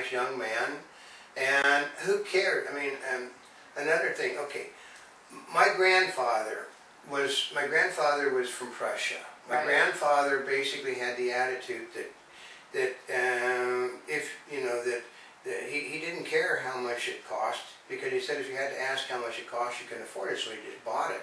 nice young man, and who cared? I mean, another thing. Okay, my grandfather was from Prussia. My grandfather basically had the attitude that if you know that he didn't care how much it cost, because he said if you had to ask how much it cost, you couldn't afford it, so he just bought it.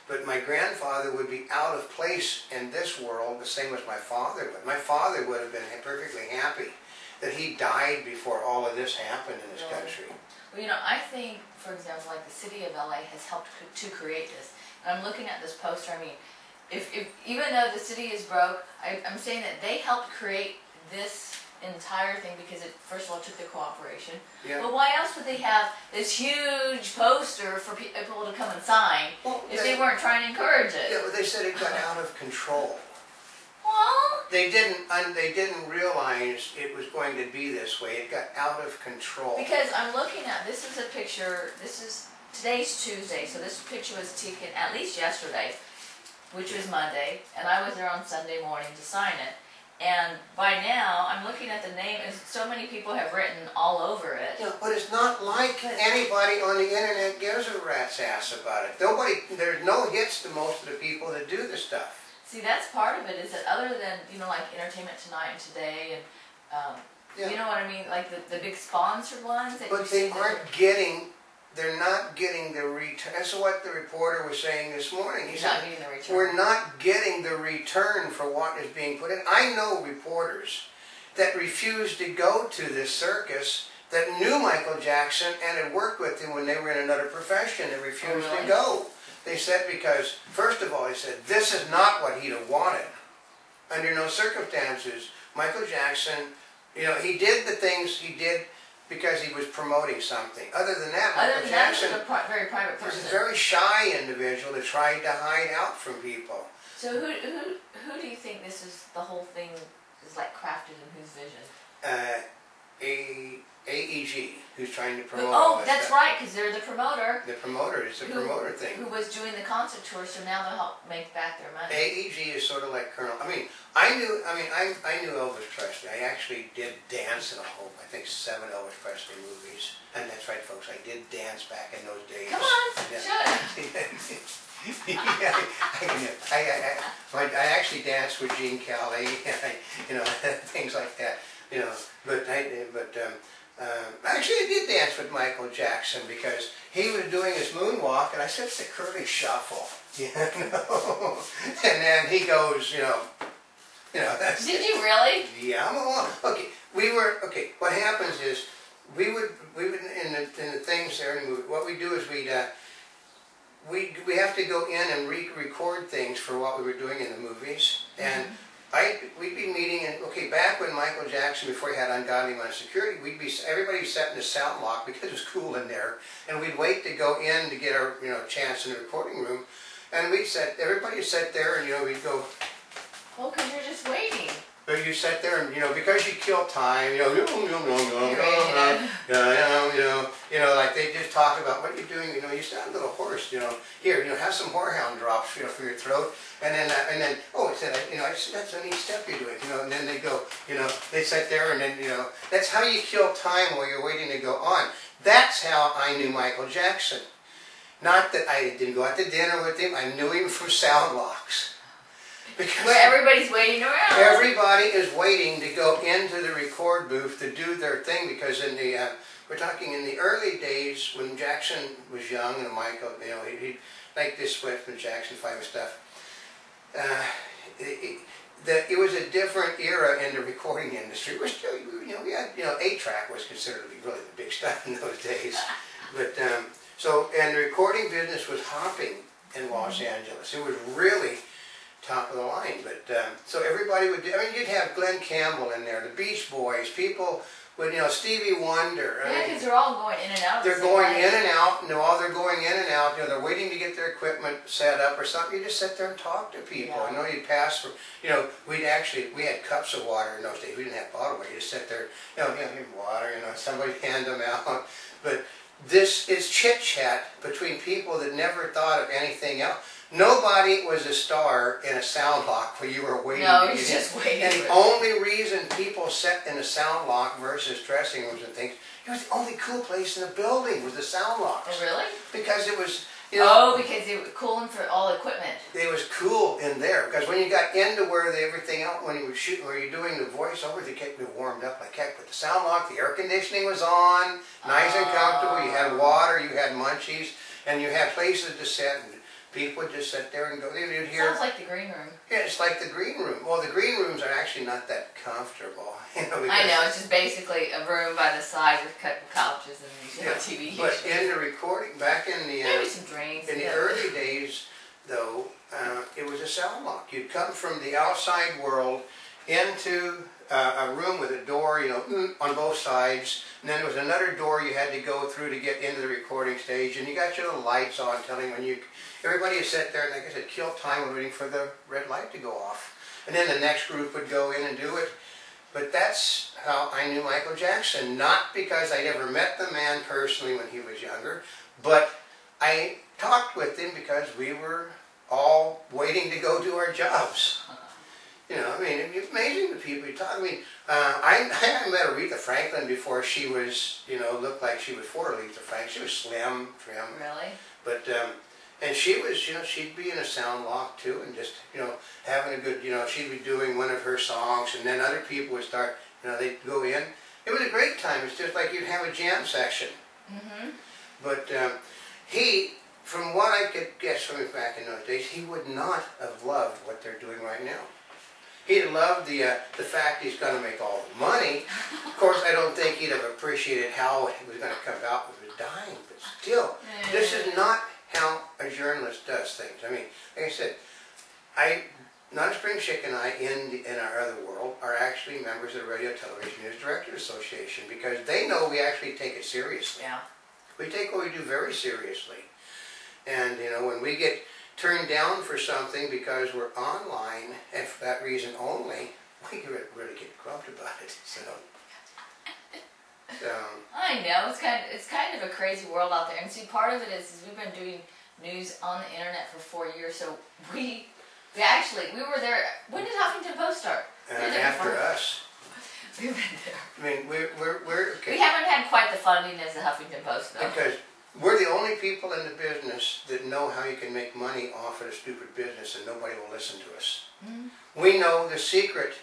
But my grandfather would be out of place in this world the same as my father would. My father would have been perfectly happy that he died before all of this happened in this country. Well, you know, I think, for example, like the city of LA has helped to create this. And I'm looking at this poster. I mean, if even though the city is broke, I'm saying that they helped create this entire thing because it, first of all, took their cooperation. Yeah. But why else would they have this huge poster for people to come and sign if they weren't trying to encourage it? Yeah, but they said it got out of control. Well, they didn't realize it was going to be this way. It got out of control. Because I'm looking at, this is a picture. Today's Tuesday, so this picture was taken at least yesterday, which was Monday, and I was there on Sunday morning to sign it. And by now, I'm looking at the name, and so many people have written all over it. Yeah, but it's not like anybody on the internet gives a rat's ass about it. There's no hits to most of the people that do the stuff. See, that's part of it, is that other than, you know, like Entertainment Tonight and Today, and you know what I mean, like the big sponsored ones. That but they aren't getting. They're not getting the return. That's what the reporter was saying this morning. He said, we're not getting the return for what is being put in. I know reporters that refused to go to this circus that knew Michael Jackson and had worked with him when they were in another profession and refused to go. They said because, first of all, they said, this is not what he'd have wanted. Under no circumstances, Michael Jackson, you know, he did the things he did because he was promoting something. Other than that, Michael Jackson was a very private person. Was a very shy individual that tried to hide out from people. So who do you think the whole thing is like crafted in whose vision? AEG, who's trying to promote all this that's stuff. right, because they're the promoter. The promoter is the promoter thing. Who was doing the concert tour, so now they'll help make back their money. AEG is sort of like Colonel. I knew Elvis Presley. I actually did dance in I think 7 Elvis Presley movies. And that's right, folks. I did dance back in those days. Come on, I actually danced with Gene Kelly, you know, things like that. You know, actually I did dance with Michael Jackson because he was doing his moonwalk, and I said it's a curly shuffle, you know. And then he goes, you know. That's Did you really? Yeah. Okay. What happens is we would in the things there in the movie. What we do is we have to go in and record things for what we were doing in the movies, and we'd be meeting, and back when Michael Jackson, before he had Ungodly Amount of Security, everybody sat in the sound lock because it was cool in there, and we'd wait to go in to get our chance in the recording room, and everybody sat there, and we'd go. Well, because you're just waiting. But you sat there, and because you kill time, like they just talk about what you're doing. You sound a little hoarse. Here, have some whorehound drops, for your throat, and then it said, that's a neat step you're doing, and then they go, they sit there, and then that's how you kill time while you're waiting to go on. That's how I knew Michael Jackson. Not that I didn't go out to dinner with him. I knew him from sound locks. Because where everybody's waiting around. Everybody is waiting to go into the record booth to do their thing, because we're talking in the early days when Jackson was young and Michael, he like this with Jackson 5 and stuff. It was a different era in the recording industry. We're still, we had, 8-track was considered to be really the big stuff in those days. But and the recording business was hopping in Los Angeles. It was really top of the line, but so everybody would do. You'd have Glenn Campbell in there, the Beach Boys, people with Stevie Wonder. Yeah, because they're all going in and out. They're going in and out. While they're going in and out, they're waiting to get their equipment set up or something. You just sit there and talk to people. Yeah. You'd pass for. We had cups of water in those days. We didn't have bottled water. You just sit there. Here's water. Somebody hand them out. But this is chit chat between people that never thought of anything else. Nobody was a star in a sound lock when you were waiting no, to he's get just in. waiting. And the only reason people sat in a sound lock versus dressing rooms and things, it was the only cool place in the building was the sound locks. Oh, really? Because it was, you know. Oh, because it was cooling for all equipment. It was cool in there. Because when you got into where everything else, when you were shooting, where you're doing the voiceover, they kept you warmed up like heck. But the sound lock, the air conditioning was on, nice and comfortable. You had water, you had munchies, and you had places to sit. And people would just sit there and go. You'd hear. Sounds like the green room. Yeah, it's like the green room. Well, the green rooms are actually not that comfortable. You know, I know, it's just basically a room by the side with a couple couches and TV. But in the recording, back in the maybe some drinks. in the early days, though, it was a sound lock. You'd come from the outside world into a room with a door, you know, on both sides, and then there was another door you had to go through to get into the recording stage, and you got your little lights on telling when you. Everybody would sit there and, like I said, kill time waiting for the red light to go off. And then the next group would go in and do it. But that's how I knew Michael Jackson. Not because I ever met the man personally when he was younger, but I talked with him because we were all waiting to go do our jobs. You know, I mean, it's amazing the people you talk. I mean, I met Aretha Franklin before she was, you know, looked like she was for Aretha Franklin. She was slim, trim. Really? But, and she was, you know, she'd be in a sound lock too and just, you know, having a good, you know, she'd be doing one of her songs and then other people would start, you know, they'd go in. It was a great time. It's just like you'd have a jam session. Mm-hmm. But he, from what I could guess from him back in those days, he would not have loved what they're doing right now. He'd have loved the fact he's going to make all the money. Of course, I don't think he'd have appreciated how it was going to come out with his dying, but still, this is not how a journalist does things. I mean, like I said, Notaspringchick and I, in our other world, are actually members of the Radio Television News Directors Association because they know we actually take it seriously. Yeah. We take what we do very seriously. And, you know, when we get turned down for something because we're online, and for that reason only, we can really get grumped about it. So I know, it's kind of a crazy world out there. And see, part of it is we've been doing news on the internet for 4 years, so we were there. When did Huffington Post start? After us. We've been there. I mean, we're okay. We haven't had quite the funding as the Huffington Post, though. Because we're the only people in the business that know how you can make money off of a stupid business and nobody will listen to us. Mm-hmm. We know the secret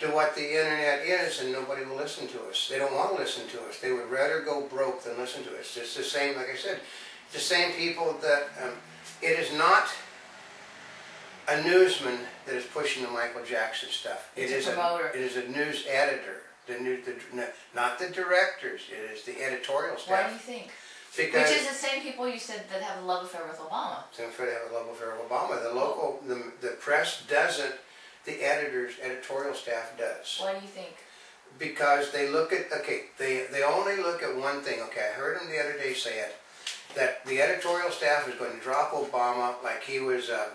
to what the internet is and nobody will listen to us. They don't want to listen to us. They would rather go broke than listen to us. It's the same, like I said, the same people that, it is not a newsman that is pushing the Michael Jackson stuff. It's a promoter. It is a news editor. Not the directors. It is the editorial staff. Why do you think? Because which is the same people you said that have a love affair with Obama. Same people that have a love affair with Obama. The press doesn't. The editorial staff does. Why do you think? Because they look at, they only look at one thing. Okay, I heard him the other day say it, that the editorial staff is going to drop Obama like he was a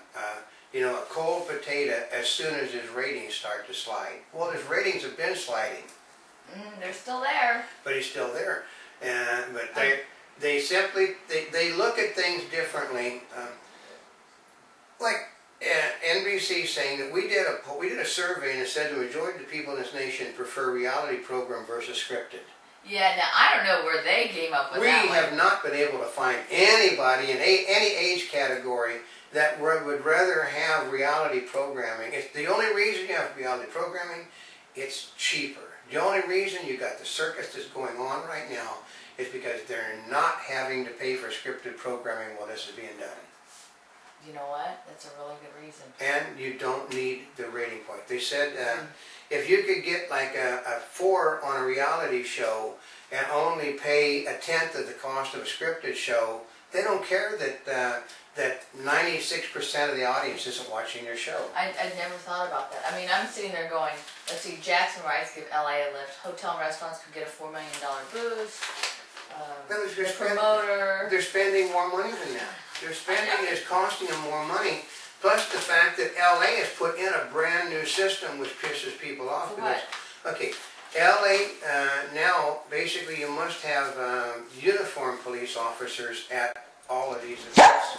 cold potato as soon as his ratings start to slide. Well, his ratings have been sliding. They're still there. But he's still there. But they simply look at things differently. Like NBC saying that we did a survey and it said the majority of the people in this nation prefer reality program versus scripted. Yeah, now I don't know where they came up with that. We have not been able to find anybody in any age category that would rather have reality programming. It's the only reason you have reality programming. It's cheaper. The only reason you got the circus that's going on right now is because they're not having to pay for scripted programming while this is being done. You know what? That's a really good reason. And you don't need the rating point. They said if you could get like a 4 on a reality show and only pay 1/10 of the cost of a scripted show, they don't care that 96% of the audience isn't watching your show. I'd never thought about that. I mean, I'm sitting there going, let's see, Jackson Rights give LA a lift. Hotel and restaurants could get a $4 million boost. The promoter. They're spending more money than that. Their spending is costing them more money. Plus the fact that LA has put in a brand new system which pisses people off. For what? Okay, LA now basically you must have uniformed police officers at all of these events.